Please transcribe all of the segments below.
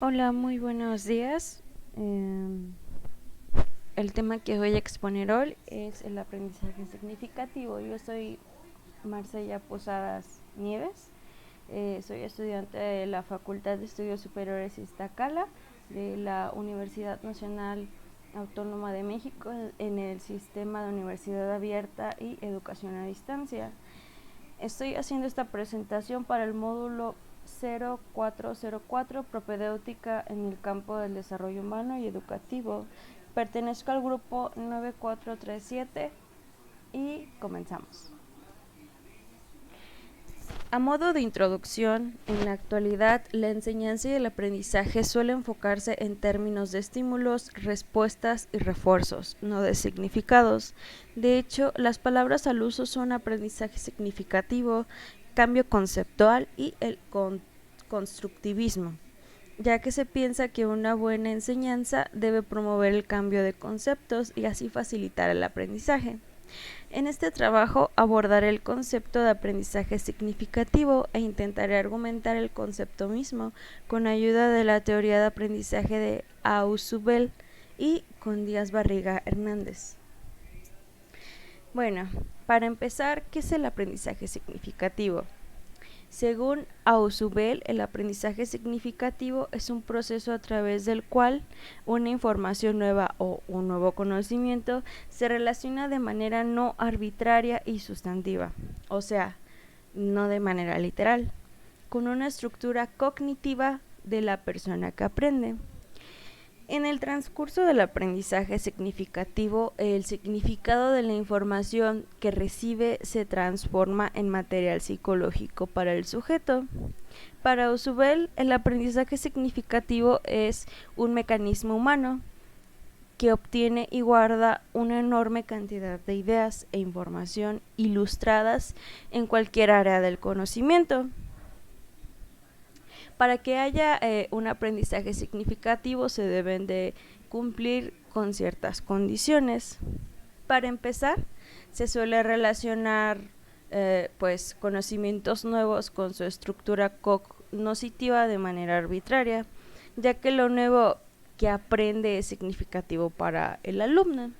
Hola, muy buenos días. El tema que voy a exponer hoy es el aprendizaje significativo. Yo soy Marcella Posadas Nieves. Soy estudiante de la Facultad de Estudios Superiores Iztacala de la Universidad Nacional Autónoma de México en el sistema de Universidad Abierta y Educación a Distancia. Estoy haciendo esta presentación para el módulo 0404, propedéutica en el campo del desarrollo humano y educativo. Pertenezco al grupo 9437 y comenzamos. A modo de introducción, en la actualidad la enseñanza y el aprendizaje suele enfocarse en términos de estímulos, respuestas y refuerzos, no de significados. De hecho, las palabras al uso son aprendizaje significativo, cambio conceptual y el constructivismo, ya que se piensa que una buena enseñanza debe promover el cambio de conceptos y así facilitar el aprendizaje. En este trabajo abordaré el concepto de aprendizaje significativo e intentaré argumentar el concepto mismo con ayuda de la teoría de aprendizaje de Ausubel y con Díaz Barriga Hernández. Bueno, para empezar, ¿qué es el aprendizaje significativo? Según Ausubel, el aprendizaje significativo es un proceso a través del cual una información nueva o un nuevo conocimiento se relaciona de manera no arbitraria y sustantiva, o sea, no de manera literal, con una estructura cognitiva de la persona que aprende. En el transcurso del aprendizaje significativo, el significado de la información que recibe se transforma en material psicológico para el sujeto. Para Ausubel, el aprendizaje significativo es un mecanismo humano que obtiene y guarda una enorme cantidad de ideas e información ilustradas en cualquier área del conocimiento. Para que haya un aprendizaje significativo se deben de cumplir con ciertas condiciones. Para empezar, se suele relacionar pues conocimientos nuevos con su estructura cognitiva de manera arbitraria, ya que lo nuevo que aprende es significativo para el alumno.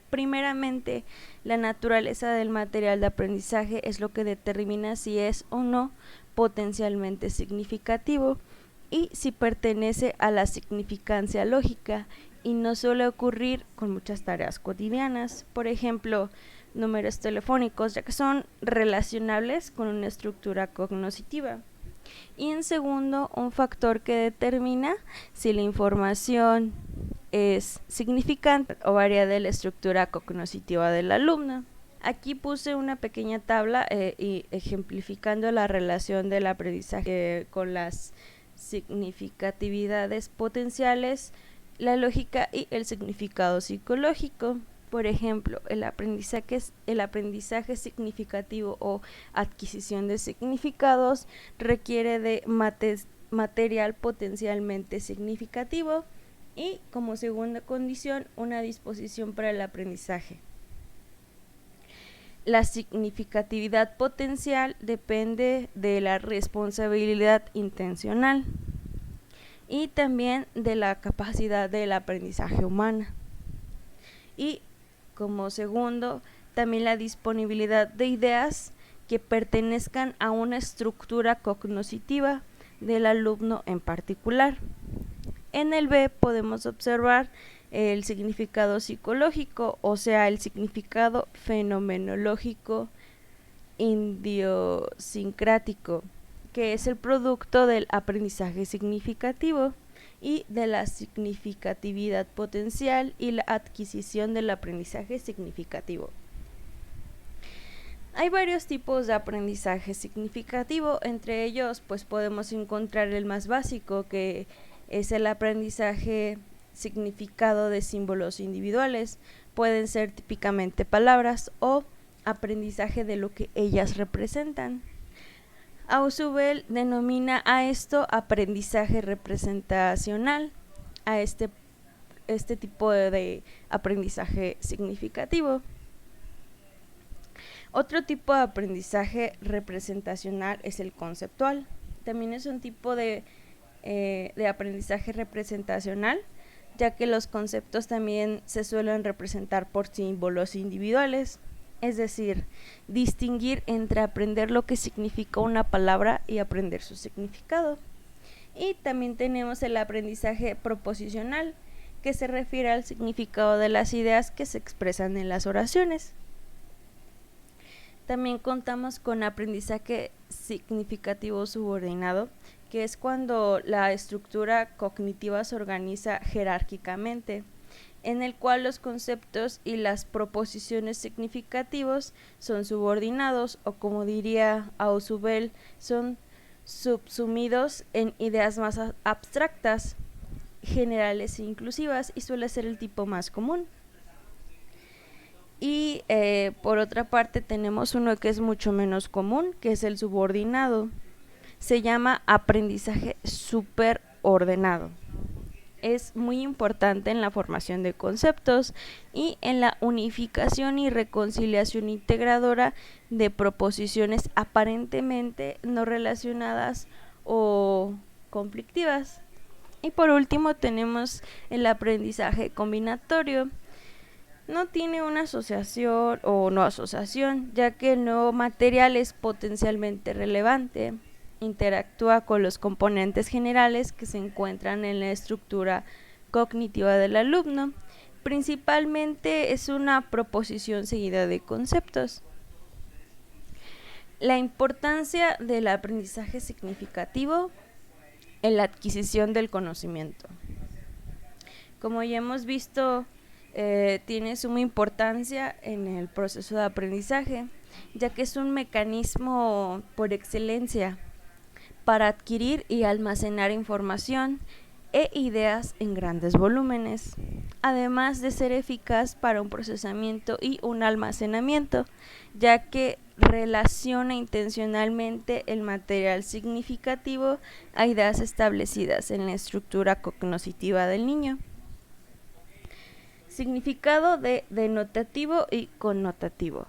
Primeramente, la naturaleza del material de aprendizaje es lo que determina si es o no potencialmente significativo y si pertenece a la significancia lógica, y no suele ocurrir con muchas tareas cotidianas, por ejemplo, números telefónicos, ya que son relacionables con una estructura cognitiva. Y en segundo, un factor que determina si la información es significante o varía de la estructura cognitiva del alumno. Aquí puse una pequeña tabla y ejemplificando la relación del aprendizaje con las significatividades potenciales, la lógica y el significado psicológico. Por ejemplo, el aprendizaje significativo o adquisición de significados requiere de material potencialmente significativo y, como segunda condición, una disposición para el aprendizaje. La significatividad potencial depende de la responsabilidad intencional y también de la capacidad del aprendizaje humana. Y como segundo, también la disponibilidad de ideas que pertenezcan a una estructura cognitiva del alumno en particular. En el B podemos observar el significado psicológico, o sea, el significado fenomenológico idiosincrático, que es el producto del aprendizaje significativo y de la significatividad potencial y la adquisición del aprendizaje significativo. Hay varios tipos de aprendizaje significativo, entre ellos pues podemos encontrar el más básico, que es el aprendizaje significado de símbolos individuales. Pueden ser típicamente palabras o aprendizaje de lo que ellas representan. Ausubel denomina a esto aprendizaje representacional, a este tipo de aprendizaje significativo. Otro tipo de aprendizaje representacional es el conceptual. También es un tipo de de aprendizaje representacional, ya que los conceptos también se suelen representar por símbolos individuales, es decir, distinguir entre aprender lo que significa una palabra y aprender su significado. Y también tenemos el aprendizaje proposicional, que se refiere al significado de las ideas que se expresan en las oraciones. También contamos con aprendizaje significativo subordinado, que es cuando la estructura cognitiva se organiza jerárquicamente, en el cual los conceptos y las proposiciones significativos son subordinados, o como diría Ausubel, son subsumidos en ideas más abstractas, generales e inclusivas, y suele ser el tipo más común. Y por otra parte tenemos uno que es mucho menos común, que es el subordinado. Se llama aprendizaje superordenado. Es muy importante en la formación de conceptos y en la unificación y reconciliación integradora de proposiciones aparentemente no relacionadas o conflictivas. Y por último tenemos el aprendizaje combinatorio. No tiene una asociación o no asociación, ya que el nuevo material es potencialmente relevante. Interactúa con los componentes generales que se encuentran en la estructura cognitiva del alumno. Principalmente es una proposición seguida de conceptos. La importancia del aprendizaje significativo en la adquisición del conocimiento. Como ya hemos visto, tiene suma importancia en el proceso de aprendizaje, ya que es un mecanismo por excelencia para adquirir y almacenar información e ideas en grandes volúmenes, además de ser eficaz para un procesamiento y un almacenamiento, ya que relaciona intencionalmente el material significativo a ideas establecidas en la estructura cognitiva del niño. Significado de denotativo y connotativo.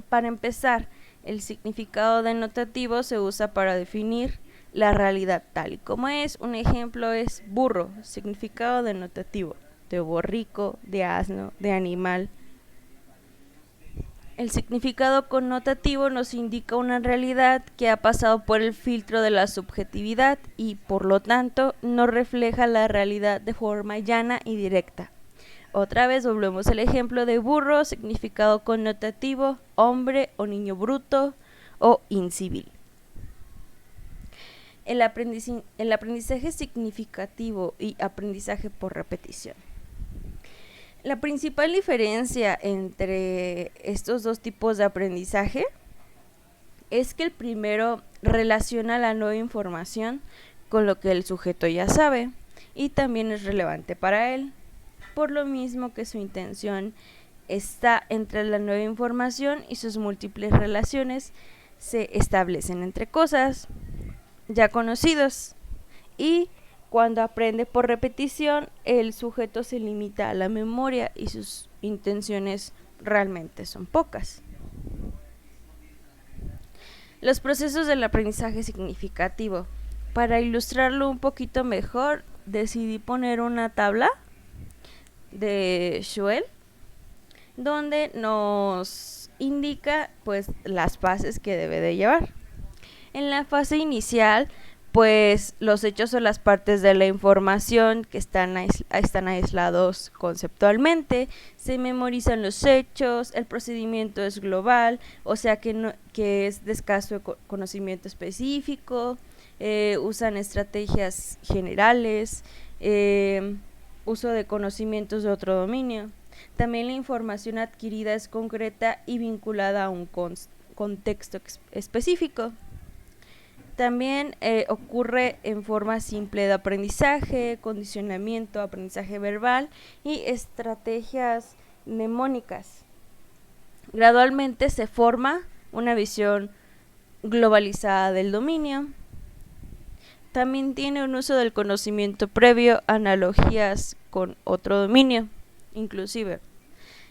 Para empezar, el significado denotativo se usa para definir la realidad tal y como es. Un ejemplo es burro, significado denotativo, de borrico, de asno, de animal. El significado connotativo nos indica una realidad que ha pasado por el filtro de la subjetividad y, por lo tanto, no refleja la realidad de forma llana y directa. Otra vez volvemos al ejemplo de burro, significado connotativo, hombre o niño bruto o incivil. El aprendizaje significativo y aprendizaje por repetición. La principal diferencia entre estos dos tipos de aprendizaje es que el primero relaciona la nueva información con lo que el sujeto ya sabe y también es relevante para él, por lo mismo que su intención está entre la nueva información y sus múltiples relaciones se establecen entre cosas ya conocidos, y cuando aprende por repetición el sujeto se limita a la memoria y sus intenciones realmente son pocas. Los procesos del aprendizaje significativo. Para ilustrarlo un poquito mejor, decidí poner una tabla de Schwell donde nos indica pues las fases que debe de llevar. En la fase inicial, pues los hechos son las partes de la información que están aislados conceptualmente, se memorizan los hechos, el procedimiento es global, o sea que es de escaso conocimiento específico, usan estrategias generales, uso de conocimientos de otro dominio. También la información adquirida es concreta y vinculada a un contexto específico. También ocurre en forma simple de aprendizaje, condicionamiento, aprendizaje verbal y estrategias mnemónicas. Gradualmente se forma una visión globalizada del dominio. También tiene un uso del conocimiento previo, analogías con otro dominio, inclusive.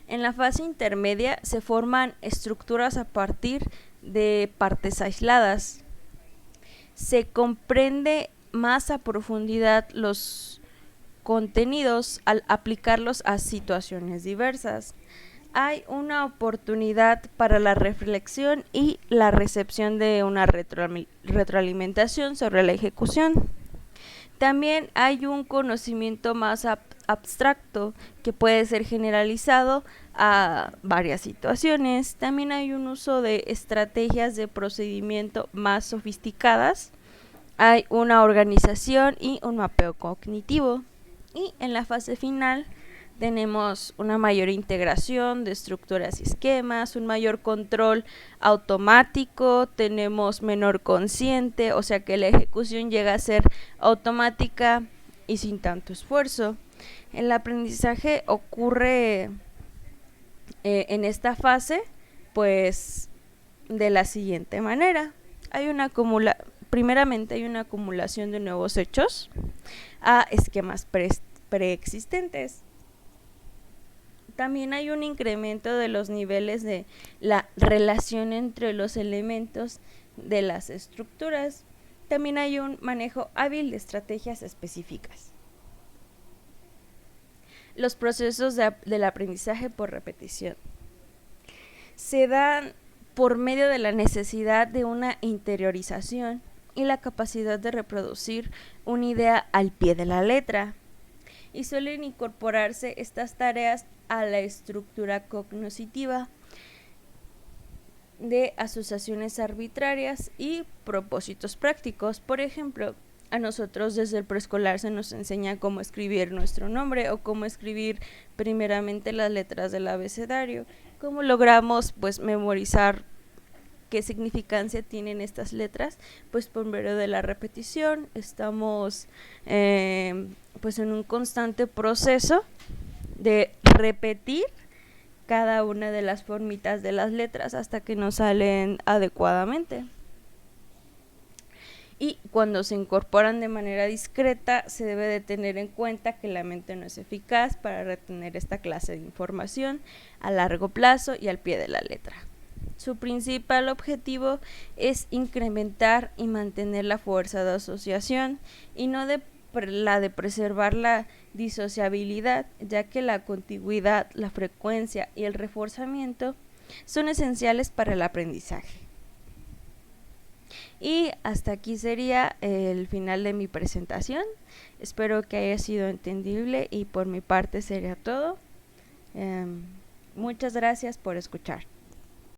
En la fase intermedia se forman estructuras a partir de partes aisladas. Se comprende más a profundidad los contenidos al aplicarlos a situaciones diversas. Hay una oportunidad para la reflexión y la recepción de una retroalimentación sobre la ejecución. También hay un conocimiento más abstracto que puede ser generalizado a varias situaciones. También hay un uso de estrategias de procedimiento más sofisticadas. Hay una organización y un mapeo cognitivo. Y en la fase final tenemos una mayor integración de estructuras y esquemas, un mayor control automático, tenemos menor consciente, o sea que la ejecución llega a ser automática y sin tanto esfuerzo. El aprendizaje ocurre en esta fase, pues, de la siguiente manera. Primeramente hay una acumulación de nuevos hechos a esquemas preexistentes. También hay un incremento de los niveles de la relación entre los elementos de las estructuras. También hay un manejo hábil de estrategias específicas. Los procesos del aprendizaje por repetición se dan por medio de la necesidad de una interiorización y la capacidad de reproducir una idea al pie de la letra. Y suelen incorporarse estas tareas a la estructura cognitiva de asociaciones arbitrarias y propósitos prácticos. Por ejemplo, a nosotros desde el preescolar se nos enseña cómo escribir nuestro nombre o cómo escribir primeramente las letras del abecedario. ¿Cómo logramos pues memorizar qué significancia tienen estas letras? Pues por medio de la repetición. Estamos pues en un constante proceso de repetir cada una de las formitas de las letras hasta que nos salen adecuadamente. Y cuando se incorporan de manera discreta, se debe de tener en cuenta que la mente no es eficaz para retener esta clase de información a largo plazo y al pie de la letra. Su principal objetivo es incrementar y mantener la fuerza de asociación y no la de preservar la disociabilidad, ya que la contigüidad, la frecuencia y el reforzamiento son esenciales para el aprendizaje. Y hasta aquí sería el final de mi presentación. Espero que haya sido entendible y por mi parte sería todo. Muchas gracias por escuchar.